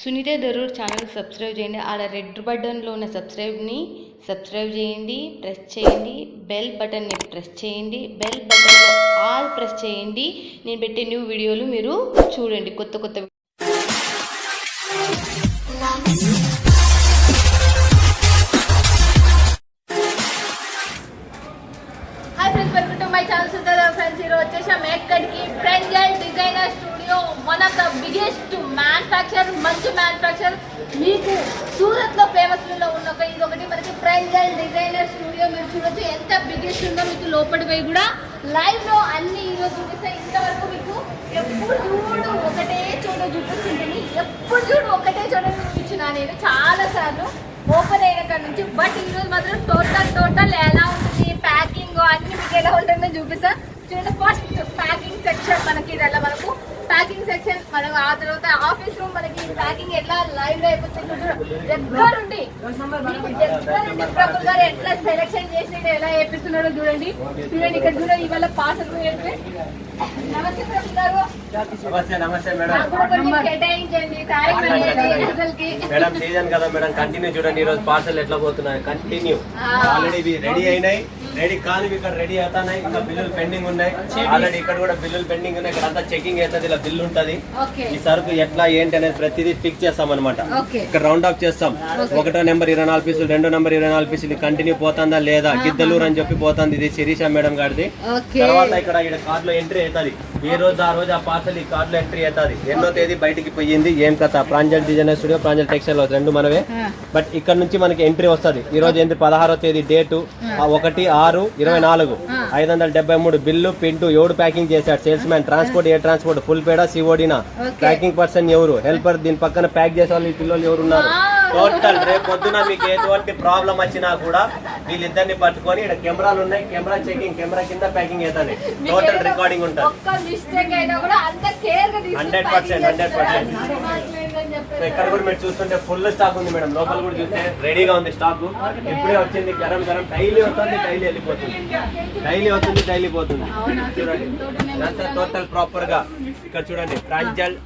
Sunitha Darur channel subscribe చేయండి. ఆడ red బటన్లో ఉన్న సబ్స్క్రైబ్ని సబ్స్క్రైబ్ చేయండి, ప్రెస్ చేయండి. బెల్ బటన్ని ప్రెస్ చేయండి. బెల్ బటన్లో ఆల్ ప్రెస్ చేయండి. నేను పెట్టే న్యూ వీడియోలు మీరు చూడండి. కొత్త hi friends, welcome to my channel. సుందర ఫ్రెండ్స్, ఈరోజు వచ్చేసాం ఎక్కడికి? Pranjal designer studio, one of the biggest manufacture, మంచి మ్యానుఫ్యాక్చర్ మీకు సూరత్ లో ఫేమస్ లో ఉన్న ఇది ఒకటి మనకి ప్రెంజల్ డిజైనర్ స్టూడియో. మీరు చూడొచ్చు ఎంత బిగ్గెస్ట్ ఉందో. మీకు లోపలి పోయి కూడా లైవ్ లో అన్ని ఈరోజు చూపిస్తాయి. ఇంతవరకు మీకు ఎప్పుడు చూడు ఒకటే చోట చూపిస్తుంటుంది, ఎప్పుడు చూడు ఒకటే చోట చూపించిన నేను చాలా సార్లు ఓపెన్ అయిన కాడ నుంచి. బట్ ఈరోజు మాత్రం టోటల్ ఎలా ఉంటుంది, ప్యాకింగ్ అన్ని మీకు ఎలా ఉంటుందో చూపిస్తా. చూడండి, ఫస్ట్ ప్యాకింగ్ సెక్షన్ మనకి ఇదల్లా మనకు ప్యాకింగ్ సెక్షన్. మనం ఆ తర్వాత ఆఫీస్ రూమ్ మనకి ప్యాకింగ్ ఎట్లా లైవ్ లో అయిపోతుంది. దగ్గరుండి ప్రభుల్ గారు ఎట్లా సెలెక్షన్ చేసి ఎలా వేపిస్తున్నాడో చూడండి. ఇక్కడ చూడండి, ఇవాళ పార్సల్ నమస్తే ప్రభుల్ గారు. నమస్తే మేడం. కేటాయించండి. మేడం సీజన్ కదా మేడం, కంటిన్యూ చూడండి. ఈ రోజు పార్సల్ ఎట్లా పోతున్నాయి కంటిన్యూ. ఆల్రెడీ రెడీ అయినాయి, రెడీ కాదు ఇక్కడ రెడీ అవుతున్నాయి. ఇంకా బిల్లులు పెండింగ్ ఉన్నాయి. ఆల్రెడీ ఇక్కడ కూడా బిల్లులు పెండింగ్ ఉన్నాయి. ఇక్కడ అంతా చెకింగ్ అవుతుంది, ఇలా బిల్లు ఉంటది. ఈ సరుకు ఎట్లా ఏంటి అనేది ప్రతిదీ ఫిక్స్ చేస్తాం అనమాట. ఇక్కడ రౌండ్ ఆఫ్ చేస్తాం. 1వ నెంబర్ 24 పీసులు, 2వ నెంబర్ 24 పీసులు కంటిన్యూ పోతుందా లేదా, గిద్దలూరు అని చెప్పి పోతుంది. ఇది శిరీష మేడం గారిది. తర్వాత ఇక్కడ కార్డు లో ఎంట్రీ అవుతుంది. ఏ రోజు ఆ రోజు ఆ పార్సల్ ఈ కార్డు లో ఎంట్రీ అవుతుంది. 8వ తేదీ బయటికి పోయింది. ఏం కథ, Pranjal designer studio, Pranjal textile రెండు మనవే. బట్ ఇక్కడ నుంచి మనకి ఎంట్రీ వస్తుంది. ఈ రోజు ఏంటి 16వ తేదీ డేటు 1/6/24, 573 బిల్లు పింటూ. ఎవడు ప్యాకింగ్ చేశాడు? Sales man. ట్రాన్స్పోర్ట్ ఏ ట్రాన్స్పోర్ట్, ఫుల్ పేడా సిఓడినా, ప్యాకింగ్ పర్సన్ ఎవరు, హెల్పర్, దీని పక్కన ప్యాక్ చేసే వాళ్ళు ఈ పిల్లలు ఎవరు ఉన్నారు. టోటల్ రేపు పొద్దున మీకు ఎటువంటి ప్రాబ్లం వచ్చినా కూడా వీళ్ళిద్దరిని పట్టుకొని ఇక్కడ కెమెరాలు ఉన్నాయి, కెమెరా చెకింగ్, కెమెరా కింద ప్యాకింగ్ అవుతుంది. టోటల్ రికార్డింగ్ ఉంటుంది. 100%. ఇక్కడ కూడా మీరు చూస్తుంటే ఫుల్ స్టాక్ ఉంది మేడం. లోపల కూడా చూస్తే రెడీగా ఉంది స్టాక్. ఇప్పుడే వచ్చింది, గరం డైలీ వస్తుంది, డైలీ వెళ్ళిపోతుంది, డైలీ వస్తుంది, డైలీ పోతుంది. చూడండి టోటల్ ప్రాపర్ గా. ఇక్కడ చూడండి, Pranjal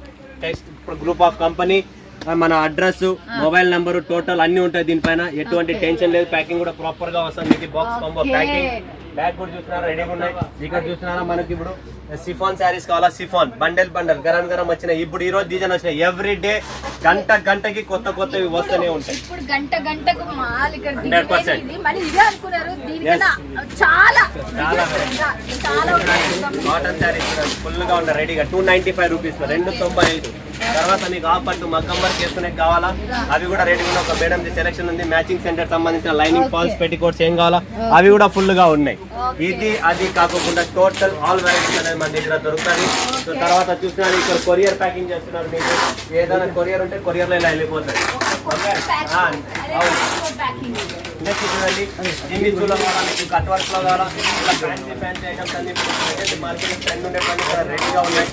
text group of company, మన అడ్రస్, మొబైల్ నంబర్, టోటల్ అన్ని ఉంటాయి దీనిపైన. ఎటువంటి టెన్షన్ లేదు. ప్యాకింగ్ కూడా ప్రాపర్ గా వస్తుంది. ఇది బాక్స్ కాంబో ప్యాకింగ్. బ్యాగ్ కూడా చూస్తున్నారా రెడీగా ఉన్నాయి. ఇక్కడ చూస్తున్నారా మనకి ఇప్పుడు సిఫాన్ శారీస్ కావాలా, సిఫాన్ బండల్ గరం వచ్చినాయి. ఇప్పుడు ఈ రోజు డిజైన్ వచ్చినాయి. ఎవ్రీ డే గంటకి కొత్తవి వస్తూనే ఉంటాయి. ఇప్పుడు గంటకు మాల్ ఇక్కడ 100%. కాటన్ శారీస్ ఫుల్ గా ఉన్నాయి రెడీగా. 295 రూపీస్, 295. తర్వాత మీకు ఆఫర్ మగ్గం వర్క్ చేసుకునే కావాలా, అవి కూడా రెడీ ఉన్నాయి. ఒక మేడం సెలెక్షన్ ఉంది. మ్యాచింగ్ సెంటర్ సంబంధించిన లైనింగ్ ఫాల్స్, పెట్టికోట్స్ ఏం కావాలా అవి కూడా ఫుల్ గా ఉన్నాయి. ఇది అది కాకుండా టోటల్ ఆల్ వెరైటీస్ అనేది మన దగ్గర దొరుకుతుంది. సో తర్వాత చూస్తున్నారు ఇక్కడ కొరియర్ ప్యాకింగ్ చేస్తున్నారు. మీకు ఏదైనా కొరియర్ ఉంటే కొరియర్ లో ఇలా వెళ్ళిపోతుంది. నెక్స్ట్ చూడండి, జిమ్మి చూలో కావాలా, మీకు కట్ వర్క్ లో కావాలా, ఇలా ఫ్యాన్సీ ఐటమ్స్ అన్ని మార్కెట్ ట్రెండ్ ఉండేటువంటి రెడీగా ఉన్నాయి.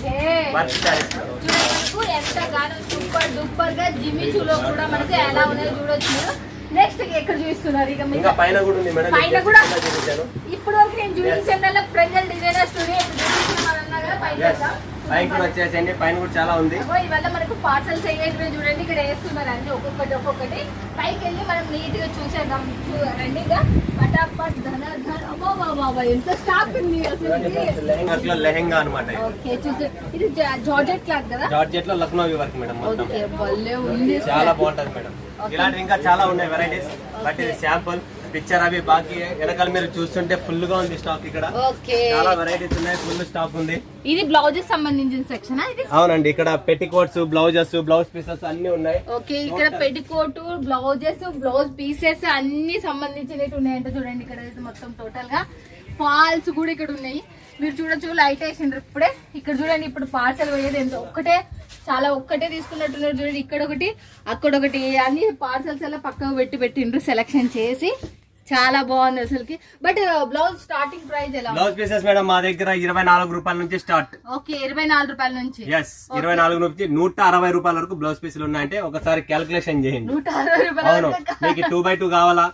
వర్క్ శారీస్ సూపర్ డూపర్ గా జిమ్మి చూలో కూడా మనకి ఎలా ఉన్నాయో చూడొచ్చు. నెక్స్ట్ ఎక్కడ చూపిస్తున్నారు? ఇంకా పైన కూడా ఉంది మేడం. పైన కూడా ఇప్పుడు వరకు నేను చూపించాను ప్రెంజల్ డిజైనర్ స్టూడియో. పైన కూడా వచ్చేసండి, పైన కూడా చాలా ఉంది. ఇవల్ల మనకు పార్సల్స్ అయ్యేటివి చూడండి. ఇక్కడ వేస్తున్నారు అన్ని ఒక్కొక్కటి. పైకి వెళ్ళి మనం నీట్ గా చూసేద్దాం. రండి, పటాపట్ ధన ఎంత స్టాక్ ఉంది అసలు. లెహంగా అనమాట. ఇది జార్జెట్ క్లాత్ కదా, జార్జెట్ లో లక్నోవి వర్క్ మేడం. ఉంది, చాలా బాగుంటది మేడం. ఇలాంటివి ఇంకా చాలా ఉన్నాయి వెరైటీస్. బట్ ఇది శాంపుల్ పిక్చర్ అవి బాకీ. వెనకాల మీరు చూస్తుంటే ఫుల్ గా ఉంది స్టాక్. ఇక్కడ చాలా వెరైటీస్ ఉన్నాయి, ఫుల్ స్టాక్ ఉంది. ఇది బ్లౌజెస్ సంబంధించిన సెక్షన్. అవునండి, ఇక్కడ పెట్టికోట్స్, బ్లౌజెస్, బ్లౌజ్ పీసెస్ అన్ని ఉన్నాయి. ఓకే, ఇక్కడ పెట్టికోట్, బ్లౌజెస్, బ్లౌజ్ పీసెస్ అన్ని సంబంధించినవి ఉన్నాయంటే చూడండి. ఇక్కడ మొత్తం టోటల్ గా ఫాల్స్ కూడా ఇక్కడ ఉన్నాయి. మీరు చూడొచ్చు, లైట్ వేసిండ్రు ఇప్పుడే. ఇక్కడ చూడండి, ఇప్పుడు పార్సల్ పోయేది ఎంత ఒక్కటే తీసుకున్నట్టున్నారు చూడండి. ఇక్కడ ఒకటి, అక్కడ ఒకటి, అన్ని పార్సల్స్ అలా పక్కకు పెట్టిండ్రు సెలెక్షన్ చేసి. చాలా బాగుంది అసలుకి. బట్ బ్లౌజ్ స్టార్టింగ్ ప్రైస్ ఎలా? బ్లౌజ్ పీసెస్ మేడం మా దగ్గర 24 రూపాయల నుంచి స్టార్ట్. ఓకే 24 రూపాయల నుంచి. ఎస్ 24 నుంచి 160 రూపాయల వరకు బ్లౌజ్ పీసులు ఉన్నాయంటే ఒకసారి క్యాలిక్యులేషన్ చేయండి. 160 రూపాయలు. అవును, మీకు 2x2 కావాలా,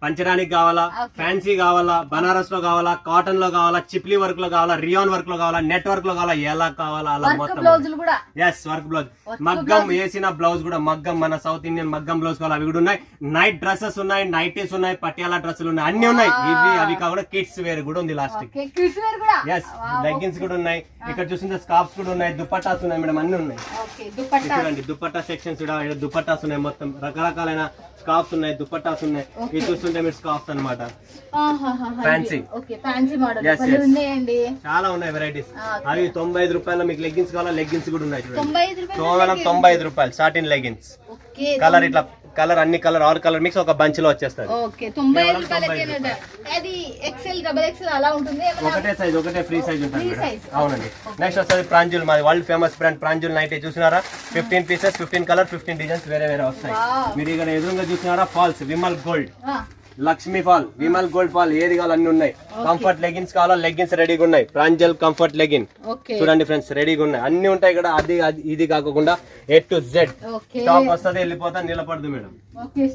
పంచడానికి కావాలా, ఫ్యాన్సీ కావాలా, బనారస్ లో కావాలా, కాటన్ లో కావాలా, చిప్లీ వర్క్ లో కావాలా, రియాన్ వర్క్ లో కావాలా, నెట్ వర్క్ లో కావాలా, ఎలా కావాలా అలా మొత్తం. బ్లౌజులు కూడా. ఎస్ వర్క్ బ్లౌజ్, మగ్గం వేసిన బ్లౌజ్ కూడా, మగ్గం మన సౌత్ ఇండియన్ మగ్గం బ్లౌజ్ కావాలి అవి కూడా ఉన్నాయి. నైట్ డ్రెస్సెస్ ఉన్నాయి, నైటీస్ ఉన్నాయి, పటియాలా డ్రెస్సులు ఉన్నాయి, అన్ని ఉన్నాయి. ఇవి అవి కాకుండా కిడ్స్ వేర్ కూడా ఉంది లాస్ట్. ఎస్ లెగ్గిన్స్ కూడా ఉన్నాయి. ఇక్కడ చూస్తుంటే స్కార్ఫ్స్ కూడా ఉన్నాయి, దుపట్టాస్ ఉన్నాయి మేడం, అన్ని ఉన్నాయి. చూడండి దుపట్టా సెక్షన్స్ కూడా, దుపట్టాస్ ఉన్నాయి, మొత్తం రకరకాలైన స్కార్ఫ్స్ ఉన్నాయి, దుపట్టాస్ ఉన్నాయి. ఇది చూస్తుంటే మీరు స్కార్ఫ్స్ అన్నమాట, ఫ్యాన్సీ. చాలా ఉన్నాయి వెరైటీస్. అవి 95 రూపాయలు. మీకు లెగ్గిన్స్ కావాలా, లెగ్గిన్స్ కూడా ఉన్నాయి చూడండి, కేవలం 95 రూపాయలు సాటిన్ లెగ్గిన్స్. కలర్ ఇట్లా కలర్, అన్ని కలర్, ఆల్ కలర్ మిక్స్ ఒక బంచ్ లో వచ్చేస్తుంది. ఒకటే సైజ్, ఒకటే ఫ్రీ సైజ్ ఉంటుంది మేడం. అవునండి. నెక్స్ట్ వస్తుంది ప్రాంజుల్, మాది వరల్డ్ ఫేమస్ బ్రాండ్ ప్రాంజుల్ నైటీ. చూసినారా 15 పీసెస్, 15 కలర్, 15 డిజైన్స్ వేరే వేరే వస్తాయి. మీరు ఇక్కడ ఎదురుగా చూసినారా falls, Vimal gold, Lakshmi fall, Vimal gold fall, ఏది కావాలి అన్ని ఉన్నాయి. కంఫర్ట్ లెగిన్స్ కావాలా, లెగిన్స్ రెడీగా ఉన్నాయి. ప్రాంజల్ కంఫర్ట్ లెగిన్ చూడండి ఫ్రెండ్స్, రెడీగా ఉన్నాయి, అన్ని ఉంటాయి ఇక్కడ. అది ఇది కాకుండా A to Z స్టాక్ వస్తుంది, వెళ్ళిపోతా, నిలబడదు మేడం.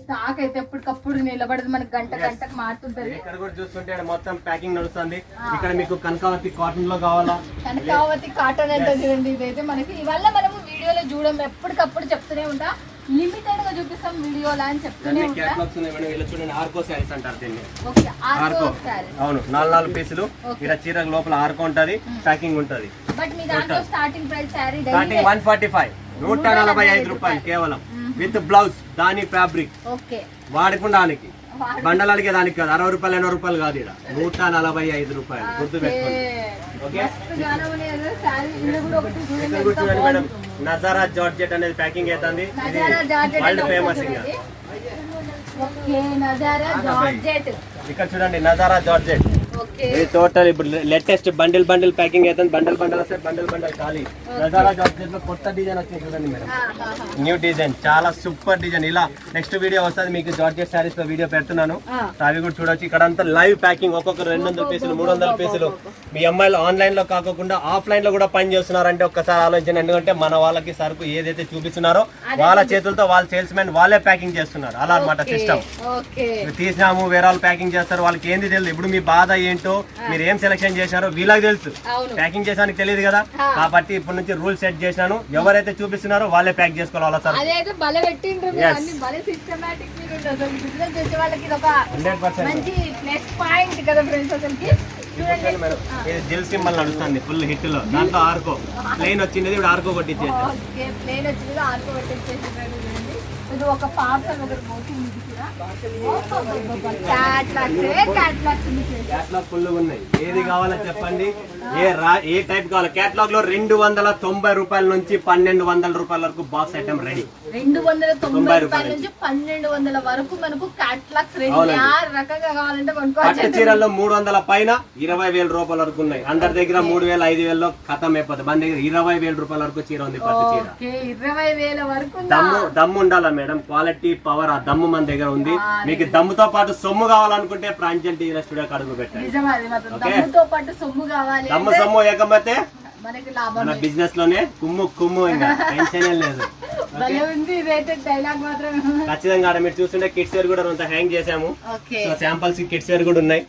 స్టాక్ అయితే ఎప్పటికప్పుడు నిలబడదు, మనకి గంట గంటకు మారుతుంటది. ఇక్కడ కూడా చూస్తుంటే మొత్తం ప్యాకింగ్ నడుస్తుంది. ఇక్కడ మీకు కనకావతి కాటన్ లో కావాలా, కనకావతి కాటన్ అంటే చూడండి, ఇదైతే మనకి ఇవాళ మనము వీడియోలో చూడడం, ఎప్పటికప్పుడు చెప్తూనే ఉంటా, లిమిటెడ్ గా చూపిస్తాం వీడియోలో అని చెప్తూనే ఉంటా. చూడండి ఆర్కో శారీస్ అంటారు దీన్ని. ఆర్కో, అవును, 4 పీసులు. ఇక్కడ చీర లోపల ఆర్కో ఉంటది, ప్యాకింగ్ ఉంటది. బట్ మీ దాంట్లో స్టార్టింగ్ ప్రైస్ సారీ స్టార్టింగ్ 145, 145 రూపాయలు కేవలం, విత్ బ్లౌజ్, దాని ఫ్యాబ్రిక్. వాడుకోవడానికి బండలాడికే దానికి కాదు, 60 రూపాయలు 80 రూపాయలు కాదు, ఇక్కడ 145 రూపాయలు. గుర్తు పెట్టుకోండి. ఓకే, చూడండి మేడం, నజారా జార్జెట్ అనేది ప్యాకింగ్ అవుతుంది. ఇది వరల్డ్ ఫేమస్. ఇక్కడ చూడండి నజారా జార్జెట్, ఇది టోటల్ ఇప్పుడు లేటెస్ట్ బండిల్ ప్యాకింగ్ అవుతుంది. బండిల్ వస్తే బండిల్ ఖాళీ. నజారా జార్జెట్ లో కొత్త డిజైన్ వచ్చింది చూడండి మేడం, న్యూ డిజైన్, చాలా సూపర్ డిజైన్. ఇలా నెక్స్ట్ వీడియో వస్తుంది మీకు, జార్జెట్ శారీస్ లో వీడియో పెడుతున్నాను, అవి కూడా చూడొచ్చు. ఇక్కడ అంతా లైవ్ ప్యాకింగ్, ఒక్కొక్క 200 పీసులు, 300 పీసులు. మీ అమ్మాయిలు ఆన్లైన్ లో కాకుండా ఆఫ్లైన్ లో కూడా పని చేస్తున్నారంటే ఒక్కసారి ఆలోచించండి. ఎందుకంటే మన వాళ్ళకి సరుకు ఏదైతే చూపిస్తున్నారో వాళ్ళ చేతులతో వాళ్ళ సేల్స్ మెన్ వాళ్ళే ప్యాకింగ్ చేస్తున్నారు. అలా అన్నమాట సిస్టమ్. తీసినాము, వేరే వాళ్ళు ప్యాకింగ్ చేస్తారు, వాళ్ళకి ఏంది తెలియదు. ఇప్పుడు మీ బాధ ఏంటో, మీరు ఏం సెలెక్షన్ చేశారో వీళ్ళకి తెలుసు, ప్యాకింగ్ చేసానికి తెలియదు కదా. కాబట్టి ఇప్పటి నుంచి రూల్ సెట్ చేశాను, ఎవరైతే చూపిస్తున్నారో వాళ్ళే ప్యాక్ చేసుకోవాలి. సార్ 100%. ఇది దిల్ సింబల్ నడుస్తుంది ఫుల్ హిట్ లో. దాంట్లో ఆర్కో ప్లేన్ వచ్చింది, ఇప్పుడు ఆర్కో కొట్టించేసి ఇది ఒక పార్సల్ ఒకటి పోతుంది. క్యాట్లాగ్ ఫుల్ ఉన్నాయి, ఏది కావాలో చెప్పండి, ఏ టైప్ కావాలి. క్యాట్లాగ్ లో 290 రూపాయల నుంచి 1200 రూపాయల వరకు బాక్స్ ఐటమ్ రెడీ. 290 రూపాయల నుంచి 1200 వరకు మనకు క్యాట్లాగ్స్ రెడీ. రకంగా కావాలంటే పట్టు చీరల్లో 300 పైన 20,000 రూపాయల వరకు ఉన్నాయి. అందరి దగ్గర 3,000 5,000 లో ఖతం అయిపోతుంది. మన దగ్గర 20,000 రూపాయల వరకు చీర ఉంది. పట్టు చీర 20,000 వరకు. దమ్ము ఉండాలా మేడం, క్వాలిటీ పవర్, ఆ దమ్ము మన దగ్గర ఉంది. మీకు దమ్ముతో పాటు సొమ్ము కావాలనుకుంటే ప్రాంజల్ డిజైనర్ స్టూడియో అడుగు పెట్టండి. సొమ్ము ఏకమైతే మన బిజినెస్ లోనే కుమ్ము ఇంకా టెన్షన్ లేదు. ఖచ్చితంగా మీరు చూస్తుంటే కిడ్స్ వేర్ కూడా కొంత హ్యాంగ్ చేసాము. సో శాంపుల్స్ కిడ్స్ వేర్ కూడా ఉన్నాయి.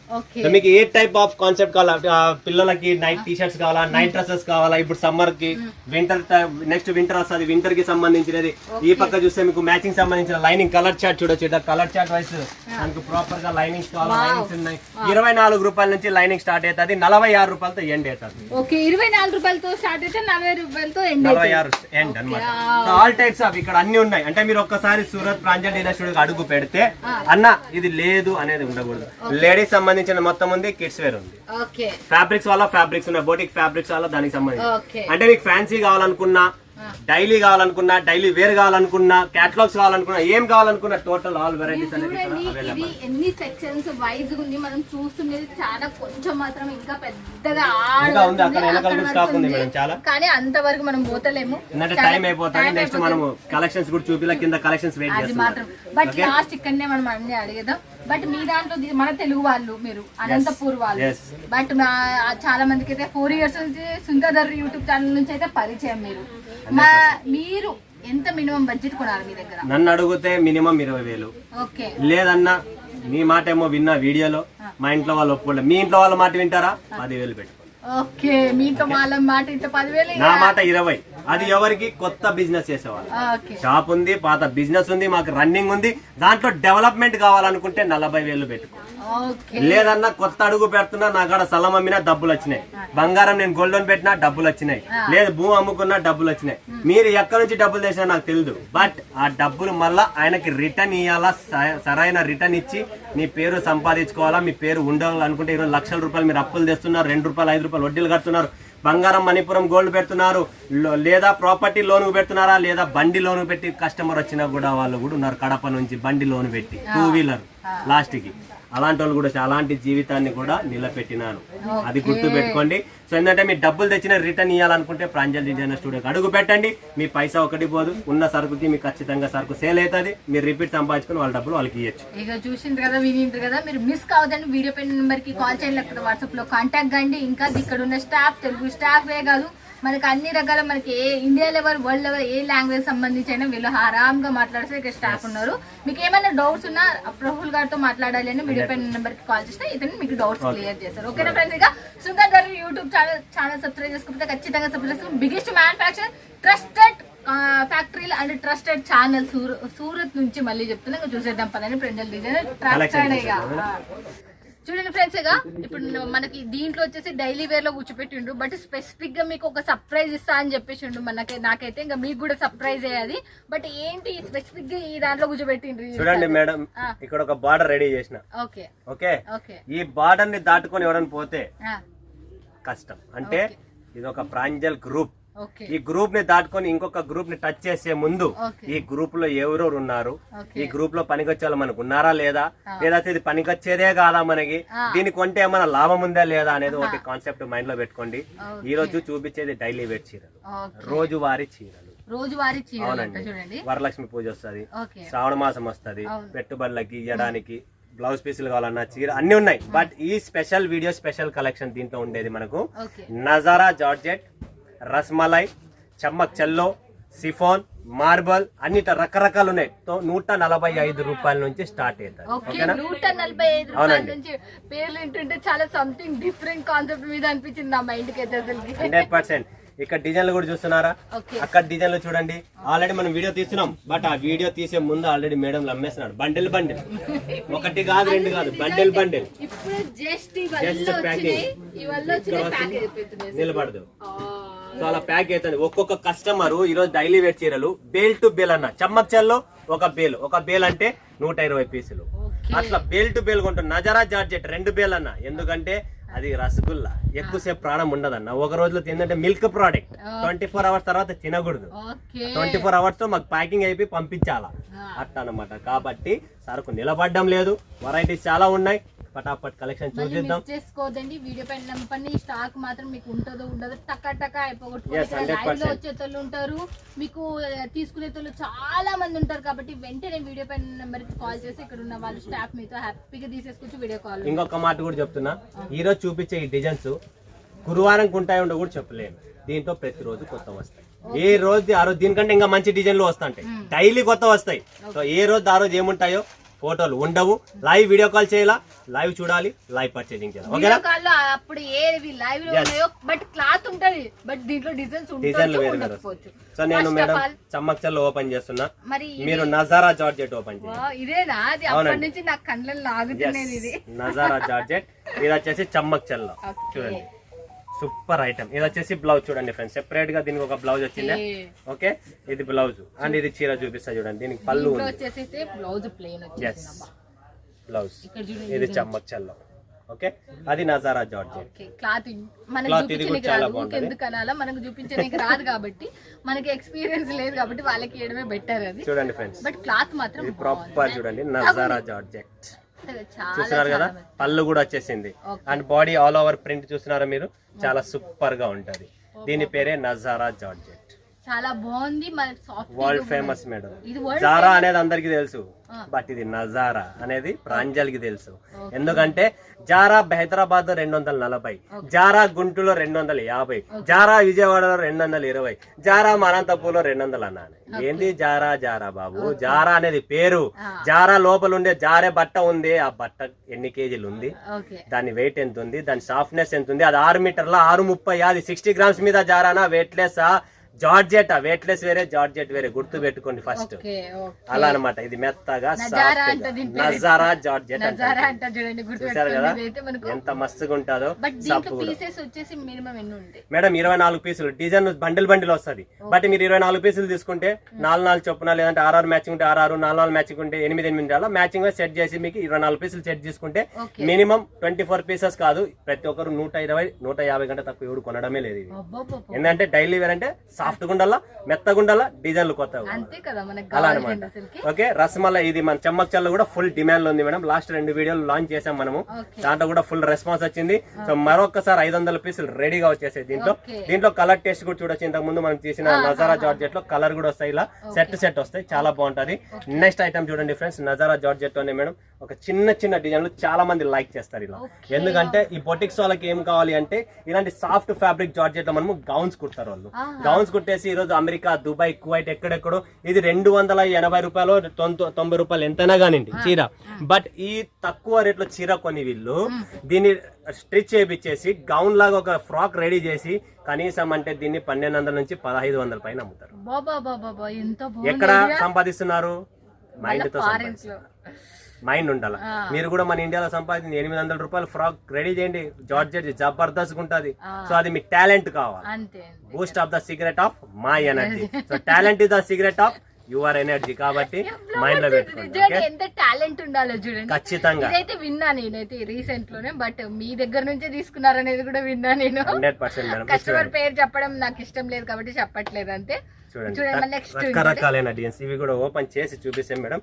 మీకు ఏ టైప్ ఆఫ్ కాన్సెప్ట్ కావాలా, పిల్లలకి నైట్ టీ షర్ట్స్ కావాలా, నైట్ డ్రెస్సెస్ కావాలా, ఇప్పుడు సమ్మర్ కి, వింటర్ నెక్స్ట్ వింటర్ వస్తుంది, వింటర్ కి సంబంధించినది. ఈ పక్క చూస్తే మీకు మ్యాచింగ్ సంబంధించిన లైనింగ్ కలర్ చార్ట్ చూడొచ్చు. కలర్ చార్ట్ వైస్ మనకు ప్రాపర్ గా లైనింగ్స్ కావాలి. లైనింగ్స్ ఉన్నాయి. 24 రూపాయల నుంచి లైనింగ్ స్టార్ట్ అవుతుంది, 46 రూపాయలతో ఎండ్ అవుతుంది. 24 రూపాయలతో స్టార్ట్ అయితే 40 రూపాయలతో ఎండ్ 46 ఎండ్ అన్నమాట. ఆల్ టైప్స్ ఆఫ్ ఇక్కడ అన్ని ఉన్నాయి. అంటే మీరు ఒక్కసారి సూరత్ ప్రాంజల్ డిజైనర్ స్టూడియో అడుగు పెడితే అన్న ఇది లేదు అనేది ఉండకూడదు. లేడీస్ సంబంధించిన మొత్తం ఉంది, కిడ్స్ వేర్ ఉంది, ఫ్యాబ్రిక్స్ వల్ల ఫ్యాబ్రిక్స్ ఉన్నాయి, బోటిక్ ఫ్యాబ్రిక్స్ వల్ల దానికి సంబంధించి. అంటే మీకు ఫ్యాన్సీ కావాలనుకున్నా, డైలీ కావాలనుకున్నా, డైలీ వేర్ కావాలనుకున్నా, క్యాటలాగ్స్ కావాలనుకున్నా, ఏం కావాలనుకున్నా టోటల్ ఆల్ వెరైటీస్ అనేది ఎన్ని సెక్షన్స్ వైజ్ ఉంది. మనం చూస్తున్నది చాలా కొంచెం మాత్రం, ఇంకా పెద్దగా ఉంది. అక్కడ వెనకాల స్టాక్ ఉంది మేడం చాలా, కానీ అంతవరకు మనం పోతలేము, ఎందుకంటే టైం అయిపోతుంది. నెక్స్ట్ మనము కలెక్షన్స్ కూడా చూపిలా, కింద కలెక్షన్స్ వెయిట్ చేస్తాం. బట్ లాస్ట్ ఇక్కడనే మనం అన్ని అడిగేద్దాం. బట్ మీ దాంట్లో మన తెలుగు వాళ్ళు మీరు అనంతపూర్ వాళ్ళు Yes. బట్ చాలా మందికి అయితే 4 years నుంచి సుందర్ యూట్యూబ్ ఛానల్ నుంచి అయితే పరిచయం మీరు మీరు ఎంత మినిమం బడ్జెట్ కొనాలి మీ దగ్గర? నన్ను అడిగితే మినిమం 20,000. ఓకే లేదన్నా మీ మాట ఏమో విన్నా వీడియోలో, మా ఇంట్లో వాళ్ళు ఒప్పుకోండి, మీ ఇంట్లో వాళ్ళ మాట వింటారా? 10,000 పెట్టుకోండి. ఓకే మీతో వాళ్ళ మాట ఇంత 10,000 నా మాట 20. అది ఎవరికి? కొత్త బిజినెస్ చేసేవాళ్ళు. ఓకే షాప్ ఉంది, పాత బిజినెస్ ఉంది, మాకు రన్నింగ్ ఉంది, దాంట్లో డెవలప్మెంట్ కావాలనుకుంటే 40,000 పెట్టుకో. ఓకే లేదన్నా కొత్త అడుగు పెడుతున్నా, నా కాడ స్థలం అమ్మినా డబ్బులు వచ్చినాయి, బంగారం నేను గోల్డ్ లోన్ పెట్టినా డబ్బులు వచ్చినాయి, లేదు భూమి అమ్ముకున్నా డబ్బులు వచ్చినాయి. మీరు ఎక్కడి నుంచి డబ్బులు తెచ్చినా నాకు తెలియదు, బట్ ఆ డబ్బులు మళ్ళా ఆయనకి రిటర్న్ ఇవ్వాలా, సరైన రిటర్న్ ఇచ్చి మీ పేరు సంపాదించుకోవాలా. మీ పేరు ఉండాలనుకుంటే 20 లక్షల రూపాయలు మీరు అప్పులు తెస్తున్నారు, 2 రూపాయలు 5 రూపాయలు వడ్డీలు కడుతున్నారు, బంగారం మణిపురం గోల్డ్ పెడుతున్నారు, లేదా ప్రాపర్టీ లోన్ పెడుతున్నారా, లేదా బండి లోన్ పెట్టి కస్టమర్ వచ్చినా కూడా వాళ్ళు కూడా ఉన్నారు. కడప నుంచి బండి లోన్ పెట్టి 2 వీలర్ లాస్ట్ కి అలాంటి వాళ్ళు కూడా అలాంటి జీవితాన్ని కూడా నిలబెట్టినాను. అది గుర్తు పెట్టుకోండి. సో ఏంటంటే మీరు డబ్బులు తెచ్చిన రిటర్న్ ఇవ్వాలనుకుంటే ప్రాంజల్ డిజైనర్ స్టూడియోకి అడుగు పెట్టండి. మీ పైసా ఒకటి పోదు, ఉన్న సరుకుకి మీకు ఖచ్చితంగా సరుకు సేల్ అవుతుంది, మీరు రిపీట్ సంపాదించుకుని వాళ్ళ డబ్బులు వాళ్ళకి ఇవ్వచ్చు. ఇక చూసిండ్రు కదా, వినిండ్రు కదా, మీరు మిస్ కావద్దని వీడియో పైన నెంబర్ కి కాల్ చేయండి, లేకపోతే వాట్సాప్ లో కాంటాక్ట్ కండి. ఇంకా ఇక్కడ ఉన్న స్టాఫ్ తెలుగు స్టాఫే కాదు, మనకి అన్ని రకాల మనకి ఏ ఇండియా లెవెల్ వరల్డ్ లెవెల్ ఏ లాంగ్వేజ్ సంబంధించి అయినా వీళ్ళు ఆరాంగా మాట్లాడితే ఇక్కడ స్టాఫ్ ఉన్నారు. మీకు ఏమైనా డౌట్స్ ఉన్నా ప్రఫుల్ గారితో మాట్లాడాలి అని వీడియో పైన నెంబర్ కి కాల్ చేస్తే ఇతను మీకు డౌట్స్ క్లియర్ చేస్తారు. ఓకేనా ఫ్రెండ్స్? ఇక సుందర్ గారు యూట్యూబ్ ఛానల్ సబ్స్క్రైబ్ చేసుకుంటే ఖచ్చితంగా సబ్స్క్రైబ్ చేసుకోండి. బిగ్గెస్ట్ మ్యానుఫ్యాక్చర్, ట్రస్టెడ్ ఫ్యాక్టరీలు అండ్ ట్రస్టెడ్ ఛానల్ సూరత్ నుంచి మళ్ళీ చెప్తున్నా. ఇంకా చూసేద్దాం పదని ప్రింటల్ డిజైన్ ట్రస్టెడ్. చూడండి ఫ్రెండ్స్, ఇక ఇప్పుడు మనకి దీంట్లో వచ్చేసి డైలీ వేర్ లో కూర్చోపెట్టిండు, బట్ స్పెసిఫిక్ గా మీకు ఒక సర్ప్రైజ్ ఇస్తా అని చెప్పేసిండు. నాకైతే ఇంకా మీకు కూడా సర్ప్రైజ్ అయ్యేది. బట్ ఏంటి స్పెసిఫిక్ గా ఈ దాంట్లో కూర్చోబెట్టిండ్రు? చూడండి మేడం, ఇక్కడ ఒక బార్డర్ రెడీ చేసిన. Okay okay, okay. ఈ బార్డర్ ని దాటుకొని ఎవరైనా పోతే కష్టం. అంటే ఇది ఒక ప్రాంజల్ గ్రూప్. ఈ గ్రూప్ ని దాటుకొని ఇంకొక గ్రూప్ ని టచ్ చేసే ముందు ఈ గ్రూప్ లో ఎవరెవరు ఉన్నారు, ఈ గ్రూప్ లో పనికొచ్చే వాళ్ళు మనకు ఉన్నారా లేదా, లేదా ఇది పనికొచ్చేదే కాదా, మనకి దీనికి కొంటే ఏమైనా లాభం ఉందా లేదా అనేది ఒక కాన్సెప్ట్ మైండ్ లో పెట్టుకోండి. ఈ రోజు చూపించేది డైలీ వేర్ చీరలు, రోజువారీ చీరలు. అవునండి, వరలక్ష్మి పూజ వస్తుంది, శ్రావణ మాసం వస్తుంది, పెట్టుబడులకి ఇవ్వడానికి బ్లౌజ్ పీసులు కావాలన్నా చీర అన్ని ఉన్నాయి. బట్ ఈ స్పెషల్ వీడియో స్పెషల్ కలెక్షన్ దీంట్లో ఉండేది మనకు నజారా జార్జెట్, రస్మలై, చమ్మక్ చెల్లో, సిఫాన్, మార్బల్ అన్నిట రకరకాలు ఉన్నాయి. 145 రూపాయల నుంచి స్టార్ట్ అవుతాయి. 145 రూపాయల నుంచి పేర్లు వింటుంటే చాలా సంథింగ్ డిఫరెంట్ కాన్సెప్ట్ మీద అనిపించింది నా మైండ్ కి అయితే. అసలు 100%. ఇక్కడ డిజైన్లు కూడా చూస్తున్నారా? అక్కడ డిజైన్లు చూడండి. ఆల్రెడీ మనం వీడియో తీస్తున్నాం, బట్ ఆ వీడియో తీసే ముందు ఆల్రెడీ మేడం అమ్మేస్తున్నాడు. బండిల్ బండిల్, ఒకటి కాదు రెండు కాదు, బండిల్ బండిల్. నిలబడదు, సో అలా ప్యాక్ అవుతుంది. ఒక్కొక్క కస్టమర్ ఈ రోజు డైలీ వేర్ చీరలు బేల్ టు బేల్ అన్న, చమ్మక్ చెల్లో ఒక బేల్ అంటే 120 పీసులు, అట్లా బేల్ టు బేల్ కొంటాం. నజారా జార్జెట్ 2 బేల్ అన్న, ఎందుకంటే అది రసగుల్లా, ఎక్కువసేపు ప్రాణం ఉండదన్న. ఒక రోజులో తిందంటే మిల్క్ ప్రోడక్ట్ 24 అవర్స్ తర్వాత తినకూడదు. 24 అవర్స్ తో మాకు ప్యాకింగ్ అయిపోయి పంపించాలా, అట్లా అన్నమాట. కాబట్టి సరుకు నిలబడడం లేదు, వెరైటీస్ చాలా ఉన్నాయి. పటాపట్ కలెక్షన్ చూద్దాం. చేసుకోదండి, వీడియో పైన స్టాక్ మాత్రం మీకు ఉంటుందో ఉండదు, టక్క అయిపోగొట్టుకోవాలి. వచ్చేతోళ్ళు ఉంటారు, మీకు తీసుకునేతోళ్ళు చాలా మంది ఉంటారు. కాబట్టి వెంటనే వీడియో పైన నెంబర్ కి కాల్ చేసి ఇక్కడ ఉన్న వాళ్ళు స్టాఫ్ మీతో హ్యాపీగా తీసేసుకొచ్చి వీడియో కాల్. ఇంకొక మాట కూడా చెప్తున్నా, ఈ రోజు చూపించే ఈ డిజైన్స్ గురువారం ఉంటాయి ఉండో కూడా చెప్పలేము. దీంట్లో ప్రతిరోజు కొత్త వస్తాయి. ఏ రోజు ఆ రోజు దీనికంటే ఇంకా మంచి డిజైన్లు వస్తాయి, డైలీ కొత్త వస్తాయి. సో ఏ రోజు ఆ రోజు ఏముంటాయో ఫోటోలు ఉండవు. లైవ్ వీడియో కాల్ చేయాలా, లైవ్ చూడాలి, లైవ్ పర్చేసింగ్ చేయాలి. ఓకేనా? అప్పుడు ఏవి లైవ్ లో ఉన్నాయో బట్ క్లాత్ ఉంటది, బట్ దీంట్లో డిజైన్లు వేరు వేరు. సో నేను మేడం చమ్మక్ చెల్లో ఓపెన్ చేస్తున్నా, మీరు నజారా జార్జెట్ ఓపెన్ చేయండి. ఇదేనా? అది అప్పటి నుంచి నాకు కళ్ళల్లో లాగుతున్నది. ఇది నజారా జార్జెట్, ఇది వచ్చేసి చమ్మక్ చెల్లో. చూడండి సూపర్ ఐటమ్. ఇది వచ్చేసి బ్లౌజ్ చూడండి ఫ్రెండ్స్, సెపరేట్ గా దీనికి ఒక బ్లౌజ్ వచ్చింది. ఓకే, ఇది బ్లౌజ్ అండ్ ఇది చీర చూపిస్తా చూడండి. దీనికి పళ్ళు బ్లౌజ్, ఇది చమ్మక్ చెల్లో. ఓకే, అది నజారా జార్జెట్ క్లాత్. మనకు ఇది కూడా చాలా బాగుంది. ఎందుకనాలా, మనకు చూపించడానికి రాదు కాబట్టి, మనకి ఎక్స్పీరియన్స్ లేదు కాబట్టి వాళ్ళకి ఇవ్వడమే బెటర్. అది చూడండి ఫ్రెండ్స్, బట్ క్లాత్ మాత్రం ప్రాపర్ చూడండి. నజారా జార్జెట్ చూస్తున్నారు కదా, పళ్ళు కూడా వచ్చేసింది and body all over print చూస్తున్నారా మీరు, చాలా సూపర్ గా ఉంటది. దీని పేరే నజారా జార్జెట్. చాలా బాగుంది, మనకి సాఫ్ట్ వరల్డ్ ఫేమస్ మేడం. ఇది వరల్డ్ జారా అనేది అందరికి తెలుసు, బట్ ఇది నజారా అనేది ప్రాంజల్ కి తెలుసు. ఎందుకంటే జారా హైదరాబాద్ 240, జారా గుంటూరులో 250, జారా విజయవాడలో 220, జారా అనంతపూర్లో 200 అన్నాను. ఏంది జారా జారా బాబు? జారా అనేది పేరు. జారా లోపల ఉండే జారే బట్ట ఉంది, ఆ బట్ట ఎన్ని కేజీలు ఉంది, దాని వెయిట్ ఎంత ఉంది, దాని సాఫ్ట్నెస్ ఎంత ఉంది, అది 6 మీటర్ల 630, అది 60 గ్రామ్స్ మీద జారానా వెయిట్లెస్ జార్జెట్, వెయిట్లెస్ వేరే జార్జెట్ వేరే, గుర్తు పెట్టుకోండి ఫస్ట్. అలా అనమాట. ఇది మెత్తగా నజారా జార్జెట్ చూసారు కదా ఎంత మస్తుగా ఉంటుందో. మేడం 24 పీసులు డిజైన్ బండిల్ బండిల్ వస్తుంది. బట్ మీరు 24 పీసులు తీసుకుంటే 4 చొప్పున, లేదంటే 6 మ్యాచింగ్ ఉంటే 6, 4 మ్యాచింగ్ ఉంటే 8 అలా మ్యాచింగ్ సెట్ చేసి మీకు 24 పీసులు సెట్ చేసుకుంటే మినిమం 24 పీసెస్ కాదు, ప్రతి ఒక్కరు 120, 150 కంటే తక్కువ ఎవడు కొనడమే లేదు. ఎందుకంటే డైలీ వేర్ అంటే సాఫ్ట్ గుండాలా, మెత్తగుండాలా, డిజైన్లు కొత్తగా అలా అనమాట. ఓకే, రసమలై ఇది మన చెమ్మక్చల్లో కూడా ఫుల్ డిమాండ్ లో ఉంది మేడం. లాస్ట్ 2 వీడియోలు లాంచ్ చేసాం మనము, దాంట్లో కూడా ఫుల్ రెస్పాన్స్ వచ్చింది. సో మరొకసారి 500 పీసులు రెడీగా వచ్చేసాయి. దీంట్లో కలర్ టెస్ట్ కూడా చూడొచ్చు. ఇంతకు ముందు మనం తీసిన నజారా జార్జెట్ లో కలర్ కూడా వస్తాయి, ఇలా సెట్ వస్తాయి, చాలా బాగుంటది. నెక్స్ట్ ఐటమ్ చూడండి ఫ్రెండ్స్, నజారా జార్జెట్ లోనే మేడం ఒక చిన్న డిజైన్లు చాలా మంది లైక్ చేస్తారు ఇలా. ఎందుకంటే ఈ బొటిక్స్ వాళ్ళకి ఏం కావాలి అంటే ఇలాంటి సాఫ్ట్ ఫ్యాబ్రిక్ జార్జెట్ లో మనము గౌన్స్ కుడతారు వాళ్ళు. గౌన్స్ కుట్టేసి ఈ రోజు అమెరికా, దుబాయ్, కువైట్ ఎక్కడెక్కడో ఇది 280 రూపాయలు, 90 రూపాయలు ఎంతైనా కానివ్వండి చీర. బట్ ఈ తక్కువ రేట్ లో చీర కొని వీళ్ళు దీన్ని స్టిచ్ చేయించేసి గౌన్ లాగా ఒక ఫ్రాక్ రెడీ చేసి కనీసం అంటే దీన్ని 1200 నుంచి 1500 పైన అమ్ముతారు. ఎక్కడ సంపాదిస్తున్నారు? మైండ్ తో మైండ్ ఉండాలి. మీరు కూడా మన ఇండియాలో సంపాదించి 800 రూపాయలు ఫ్రాక్ రెడీ చేయండి, జార్జెట్ జబర్దస్త్ ఉంటది. సో అది మీ టాలెంట్ కావాలి. Boost of the secret of my energy. So talent is the secret of your energy. కాబట్టి మైండ్ లో పెట్టుకోండి. ఎంత టాలెంట్ ఉండాలో చూడండి. ఖచ్చితంగా ఇదైతే విన్నా నేనైతే రీసెంట్ లోనే, బట్ మీ దగ్గర నుంచే తీసుకున్నారనేది కూడా విన్నా నేను. 100% కస్టమర్ పేరు చెప్పడం నాకు ఇష్టం లేదు కాబట్టి చెప్పట్లేదు అంతే. చూడండి రకరకాలైన డిజైన్స్, ఇవి కూడా ఓపెన్ చేసి చూపిస్తాం మేడం,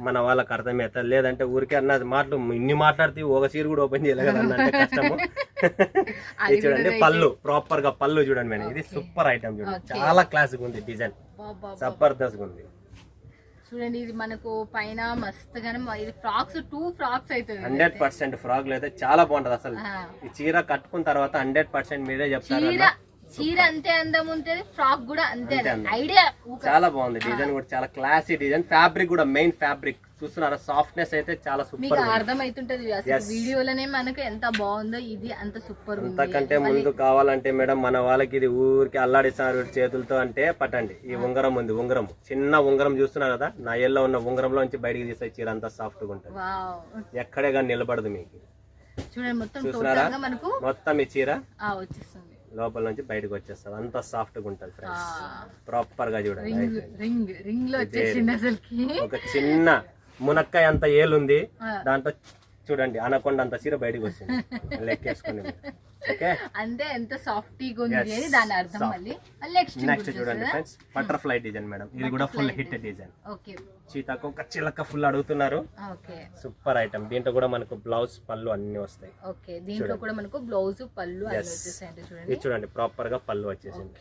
మన వాళ్ళకి అర్థమవుతుంది. లేదంటే ఊరికే అన్న మాటలు ఇన్ని మాట్లాడితే ఒక సీర కూడా ఓపెన్ చేయలేదు అంటే కష్టము. ఇది చూడండి పళ్ళు, ప్రాపర్ గా పళ్ళు చూడండి మేడం, ఇది సూపర్ ఐటమ్ చూడండి, చాలా క్లాసిక్ ఉంది, డిజైన్ జబర్దస్త్ ఉంది. చూడండి ఇది మనకు పైన మస్తుగానే ఇది ఫ్రాక్స్ 2 ఫ్రాక్స్ అవుతుంది. 100% ఫ్రాక్ అయితే చాలా బాగుంటది. అసలు ఈ చీర కట్టుకున్న తర్వాత 100% మీరే చెప్తారు. చీర అంతే అందం ఉంటది, ఫ్రాక్ కూడా అంతే ఐడియా. చాలా బాగుంది డిజైన్ కూడా, చాలా క్లాసీ డిజైన్. ఫ్యాబ్రిక్ కూడా మెయిన్ ఫ్యాబ్రిక్ చూస్తున్నారా, సాఫ్ట్నెస్ అయితే చాలా సూపర్. అర్థం అవుతుంటది వీడియోలోనే మనకు ఎంత బాగుందో, ఇది అంత సూపర్. అంతకంటే ముందు కావాలంటే మేడం మన వాళ్ళకి ఇది ఊరికి అల్లాడిస్తారు చేతులతో అంటే పట్టండి. ఈ ఉంగరం ఉంది, ఉంగరం చిన్న ఉంగరం చూస్తున్నారు కదా, నా ఎల్లో ఉన్న ఉంగరంలో నుంచి బయటికి తీసే చీర అంతా సాఫ్ట్ గా ఉంటుంది, ఎక్కడే కానీ నిలబడదు మీకు. చూడండి చూస్తున్నారా మొత్తం ఈ చీర వచ్చేస్తుంది, లోపల నుంచి బయటకు వచ్చేస్తారు, అంత సాఫ్ట్ గా ఉంటుంది ఫ్రెండ్స్. ప్రాపర్ గా చూడండి, ఒక చిన్న మునక్కాయ అంత ఏలుంది దాంట్లో చూడండి, అనకొండ అంత చీర బయటకు వచ్చింది, లెక్కేసుకుని. అంటే ఎంత సాఫ్టీగా ఉంది అని దాని అర్థం. మళ్ళీ నెక్స్ట్ చూడండి ఫ్రెండ్స్, బటర్ఫ్లై డిజైన్ మేడం, ఇది కూడా ఫుల్ హిట్ డిజైన్. చీతాకు ఒక చిలక ఫుల్ అడుగుతున్నారు, సూపర్ ఐటమ్. దీంట్లో కూడా మనకు బ్లౌజ్ పళ్ళు అన్ని వస్తాయి. దీంట్లో కూడా మనకు బ్లౌజ్ పళ్ళు ఇది చూడండి, ప్రాపర్ గా పళ్ళు వచ్చేసింది.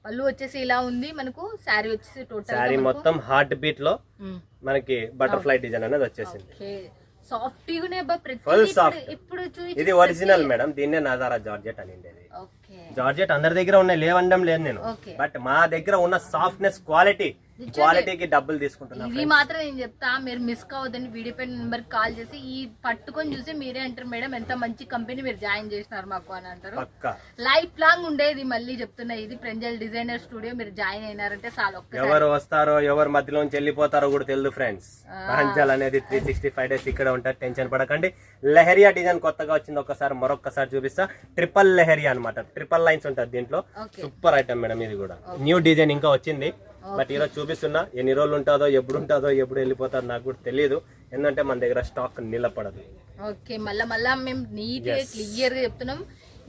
పళ్ళు వచ్చేసి ఇలా ఉంది మనకు. శారీ వచ్చేసి టోటల్ శారీ మొత్తం హార్ట్ బీట్ లో మనకి బటర్ఫ్లై డిజైన్ అనేది వచ్చేసింది. ఇప్పుడు ఇది ఒరిజినల్ మేడం, దీన్నే నజారా జార్జెట్ అని. జార్జెట్ అందరి దగ్గర ఉన్నాయి, లేవనడం లేదు నేను, బట్ మా దగ్గర ఉన్న సాఫ్ట్నెస్ క్వాలిటీకి డబ్బులు తీసుకుంటున్నాను. ఇది మాత్రం నేను చెప్తా, మీరు మిస్ కావద్దని వీడియో పైన నెంబర్ కాల్ చేసి ఈ పట్టుకొని చూసి మీరే అంటారు మేడం ఎంత మంచి కంపెనీ మీరు జాయిన్ చేసినారు మాకు అని అంటారు. లైఫ్ లాంగ్ ఉండేది. మళ్ళీ చెప్తున్నా, ఇది ప్రెంజల్ డిజైనర్ స్టూడియో, మీరు జాయిన్ అయినారంటే చాలు. ఎవరు వస్తారో ఎవరు మధ్యలోంచి వెళ్ళిపోతారో కూడా తెలియదు ఫ్రెండ్స్. ప్రెంజల్ అనేది 365 డేస్ ఇక్కడ ఉంటారు, టెన్షన్ పడకండి. లెహరియా డిజైన్ కొత్తగా వచ్చింది, ఒకసారి మరొకసారి చూపిస్తా. ట్రిపుల్ లెహరియా అనమాట, ట్రిపుల్ లైన్స్ ఉంటుంది దీంట్లో, సూపర్ ఐటమ్ మేడం. ఇది కూడా న్యూ డిజైన్ ఇంకా వచ్చింది, బట్ ఈరోజు చూపిస్తున్నా. ఎన్ని రోజులు ఉంటుందో, ఎప్పుడు ఉంటుందో, ఎప్పుడు వెళ్ళిపోతారో నాకు కూడా తెలియదు, ఎందుకంటే మన దగ్గర స్టాక్ నిలబడదు. ఓకే, మళ్ళా మేము నీట్ గా క్లియర్ గా చెప్తున్నాం.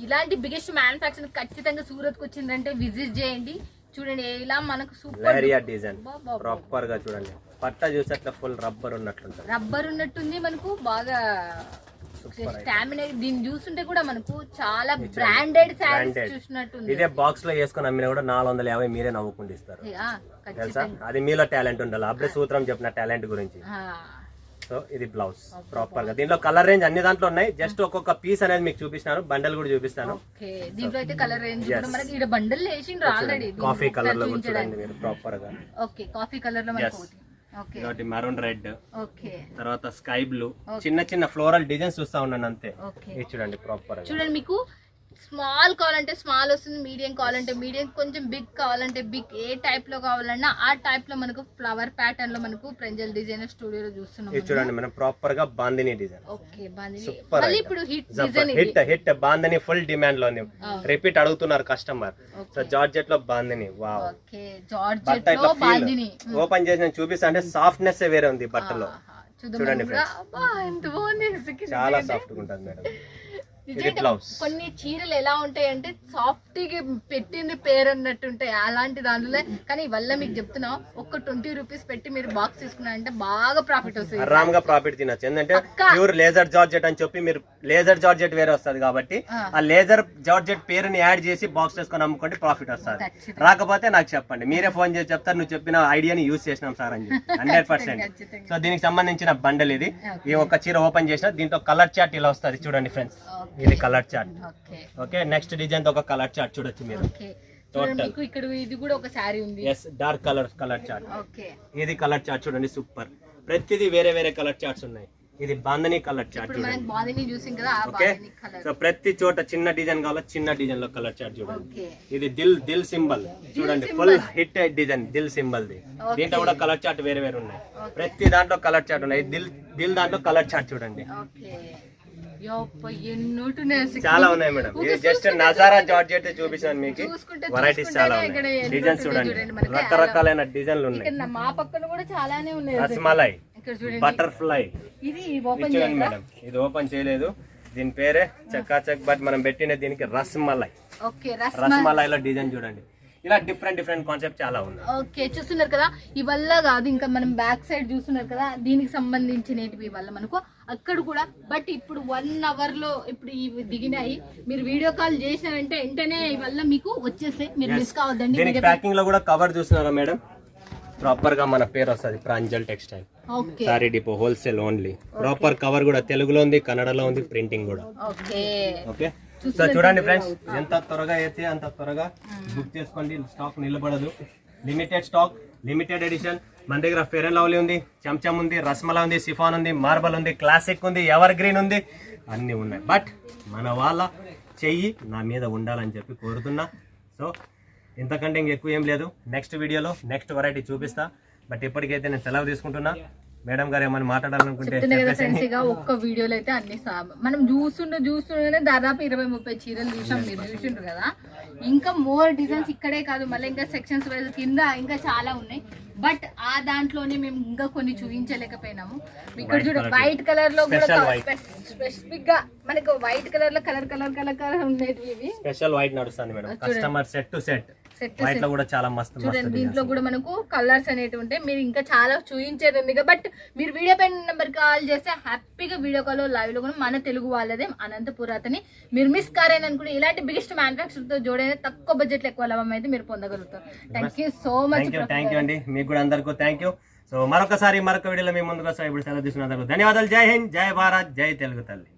ఇలాంటి బిగ్గెస్ట్ మ్యానుఫాక్చర్ ఖచ్చితంగా సూరత్ కు వచ్చిందంటే విజిట్ చేయండి. చూడండి ఇలా మనకు సూపర్ లెహరియా డిజైన్ ప్రాపర్ గా చూడండి, పట్ట చూసి అట్లా ఫుల్ రబ్బర్ ఉన్నట్లుంటుంది. రబ్బర్ ఉన్నట్టుంది మనకు, బాగా సూపర్ స్టామినా దీన్ని చూస్తుంటే కూడా మనకు చాలా బ్రాండెడ్ శారీస్ చూసినట్టుంది. ఇదే బాక్స్ లో వేసుకుని అమ్మినా కూడా 450 మీరే నవ్వుకుంటూ ఇస్తారు తెలుసా. అది మీలో టాలెంట్ ఉండాలి. అప్పుడే సూత్రం చెప్పిన టాలెంట్ గురించి. సో ఇది బ్లౌజ్ ప్రాపర్ గా. దీంట్లో కలర్ రేంజ్ అన్ని దాంట్లో ఉన్నాయి. జస్ట్ ఒక్కొక్క పీస్ అనేది మీకు చూపిస్తాను, బండల్ కూడా చూపిస్తాను. దీంట్లో అయితే కలర్ రేంజ్ కూడా మనకి ఇక్కడ బండల్ వేసిండ్రు ఆల్రెడీ. కాఫీ కలర్ లో కూడా చూడండి మీరు ప్రాపర్ గా. ఓకే కాఫీ కలర్ లో మనకి ఒకటి మెరూన్ రెడ్, ఓకే తర్వాత స్కై బ్లూ, చిన్న చిన్న ఫ్లోరల్ డిజైన్స్ చూస్తా ఉన్నాను అంతే. ఇది చూడండి ప్రాపర్ గా. చూడండి మీకు స్మాల్ కావాలంటే స్మాల్ వస్తుంది, మీడియం కావాలంటే మీడియం, కొంచెం బిగ్ కావాలంటే బిగ్. ఏ టైప్ లో కావాలన్నా ఆ టైప్ లో మనకు ఫ్లవర్ ప్యాటర్న్ లో మనకు ప్రెంజల్ డిజైనర్ స్టూడియోలో చూస్తున్నాం. ఇది చూడండి మనం ప్రాపర్ గా బాందిని డిజైన్. ఓకే బాందిని మళ్ళీ ఇప్పుడు హిట్ బాందిని ఫుల్ డిమాండ్ లో ఉంది. రిపీట్ అడుగుతున్నారు కస్టమర్. సో జార్జెట్ లో బాందిని. వావ్. ఓకే జార్జెట్ లో బాందిని ఓపెన్ చేసి నేను చూపిస్తా అంటే సాఫ్ట్నెస్ వేరే ఉంది బట్టలో. చూడండి ఎంత బాగుంది, చాలా సాఫ్ట్ గా ఉంటుంది మేడం. కొన్ని చీరలు ఎలా ఉంటాయి అంటే సాఫ్ట్ గా పెట్టింది పేరు అన్నట్టు ఉంటాయి, అలాంటి దానిలో. కానీ వల్ల మీకు చెప్తున్నా ఒక్క 20 రూపీస్ పెట్టి మీరు బాక్స్ తీసుకున్నారంటే బాగా ప్రాఫిట్ వస్తుంది. ఆరామ్ గా ప్రాఫిట్ తినచ్చు. ఎందుకంటే ప్యూర్ లేజర్ జార్జెట్ అని చెప్పి మీరు లేజర్ జార్జెట్ వేరే వస్తుంది కాబట్టి ఆ లేజర్ జార్జెట్ పేరుని యాడ్ చేసి బాక్స్ చేసుకొని అమ్ముకుంటే ప్రాఫిట్ వస్తుంది. రాకపోతే నాకు చెప్పండి, మీరే ఫోన్ చేసి చెప్తారు నువ్వు చెప్పిన ఐడియాని యూజ్ చేసినాం సార్ అని 100%. సో దీనికి సంబంధించిన బండల్ ఇది. ఈ ఒక చీర ఓపెన్ చేసిన దీంట్లో కలర్ చార్ట్ ఇలా వస్తుంది చూడండి ఫ్రెండ్స్. ఇది colour chart. Okay next design తో ఒక కలర్ చార్ట్ చూడొచ్చు మీరు. ఇక్కడ ఇది కూడా ఒక సారీ ఉంది. yes dark colour chart. Okay ఇది కలర్ చార్ట్ చూడండి సూపర్. ప్రతిదీ వేరే వేరే కలర్ చార్ట్స్ ఉన్నాయి. ఇది బాందని కలర్ చార్ట్ చూడండి. బాందని చూసింగ్ కదా ఆ ఓకే బాందని కలర్. సో ప్రతి చోట చిన్న డిజైన్ కావాలా చిన్న డిజైన్ లో కలర్ చార్ట్ చూడండి. ఇది దిల్ సింబల్ చూడండి, full hit design Dil symbol ది. దీంట్లో కూడా కలర్ చార్ట్ వేరే వేరే ఉన్నాయి. ప్రతి దాంట్లో కలర్ చార్ట్ ఉన్నాయి. దిల్ దాంట్లో కలర్ చార్ట్ చూడండి. చాలా ఉన్నాయి మేడం. ఇది జస్ట్ నజారా జార్జెట్ చూపించాను మీకు. వెరైటీస్ చాలా ఉన్నాయి. డిజైన్స్ చూడండి, రకరకాలైన డిజైన్లు ఉన్నాయి. మా పక్కన కూడా చాలానే ఉన్నాయి. రస్మలై, బటర్ఫ్లై. ఇది చూడండి మేడం, ఇది ఓపెన్ చేయలేదు. దీని పేరే చకాచక్, బట్ మనం పెట్టిన దీనికి రస్మలై. రస్మలైలో డిజైన్ చూడండి. ఇలా డిఫరెంట్ కాన్సెప్ట్ చాలా ఉన్నాయి. ఓకే చూస్తున్నారు కదా, ఇవల్ల కాదు ఇంకా మనం బ్యాక్ సైడ్ చూస్తున్నారు కదా, దీనికి సంబంధించినవి వల్ల మనకు అక్కడ కూడా. బట్ ఇప్పుడు 1 అవర్ లో ఇప్పుడు ఇవి దిగినాయి. మీరు వీడియో కాల్ చేసినారంటే వెంటనే ఇవల్ల మీకు వచ్చేసాయి, మీరు మిస్ కావద్దండి. దీనికి ప్యాకింగ్ లో కూడా కవర్ చూస్తున్నారా మేడం, ప్రాపర్ గా మన పేరు వస్తుంది Pranjal textile sorry depot wholesale only. Proper cover కూడా తెలుగులో ఉంది, కన్నడలో ఉంది, ప్రింటింగ్ కూడా. ఓకే సో చూడండి ఫ్రెండ్స్, ఎంత త్వరగా అయితే అంత త్వరగా బుక్ చేసుకోండి. స్టాక్ నిలబడదు. Limited stock, limited edition. మన దగ్గర ఫెయిర్ అండ్ లవ్లీ ఉంది, చంచం ఉంది, రస్మలా ఉంది, సిఫాన్ ఉంది, మార్బల్ ఉంది, క్లాసిక్ ఉంది, ఎవర్ గ్రీన్ ఉంది, అన్ని ఉన్నాయి. బట్ మన వాళ్ళ చెయ్యి నా మీద ఉండాలని చెప్పి కోరుతున్నా. సో ఇంతకంటే ఇంకెక్కువ ఏం లేదు. నెక్స్ట్ వీడియోలో నెక్స్ట్ వెరైటీ చూపిస్తా. బట్ ఇప్పటికైతే నేను సెలవు తీసుకుంటున్నా. మేడం గారు ఏమైనా మాట్లాడాలనుకుంటే ఒక్క వీడియోలో అయితే అన్ని మనం చూస్తుండే దాదాపు 20-30 చీరలు చూసాం, మీరు చూసిండ్రు కదా. ఇంకా మోర్ డిజైన్స్ ఇక్కడే కాదు, మళ్ళీ ఇంకా సెక్షన్స్ వైజ్ కింద ఇంకా చాలా ఉన్నాయి. బట్ ఆ దాంట్లోనే మేము ఇంకా కొన్ని చూపించలేకపోయినాము. ఇక్కడ చూడండి వైట్ కలర్ లో కూడా స్పెసిఫిక్ గా మనకు వైట్ కలర్ లో కలర్ ఉండేవి. స్పెషల్ వైట్ నడుస్తుంది madam. Customer set to set white లో కూడా చాలా మస్తు. చూడండి దీంట్లో కూడా మనకు కలర్స్ అనేవి ఉంటాయి. మీరు ఇంకా చాలా చూపించేది ఉంది. బట్ మీరు వీడియో పైన నెంబర్ కాల్ చేస్తే హ్యాపీగా వీడియో కాల్ లైవ్ లో కూడా మన తెలుగు వాళ్ళదే అనంతపురాతని మీరు మిస్ కారేని అనుకుంటే ఇలాంటి బిగ్గెస్ట్ మ్యానుఫ్యాక్చర్ తో జోడైన తక్కువ బడ్జెట్ లో ఎక్కువ లాభం అయితే మీరు పొందగలుగుతారు. Thank you so much. Thank you అండి, మీకు కూడా అందరికీ థ్యాంక్ యూ. సో మరొక వీడియోలో మీ ముందుకు వస్తాం. ఇప్పుడు సెలవు తీసుకున్నందుకు ధన్యవాదాలు. జై హింద్, జై భారత్, జై తెలుగు తల్లి.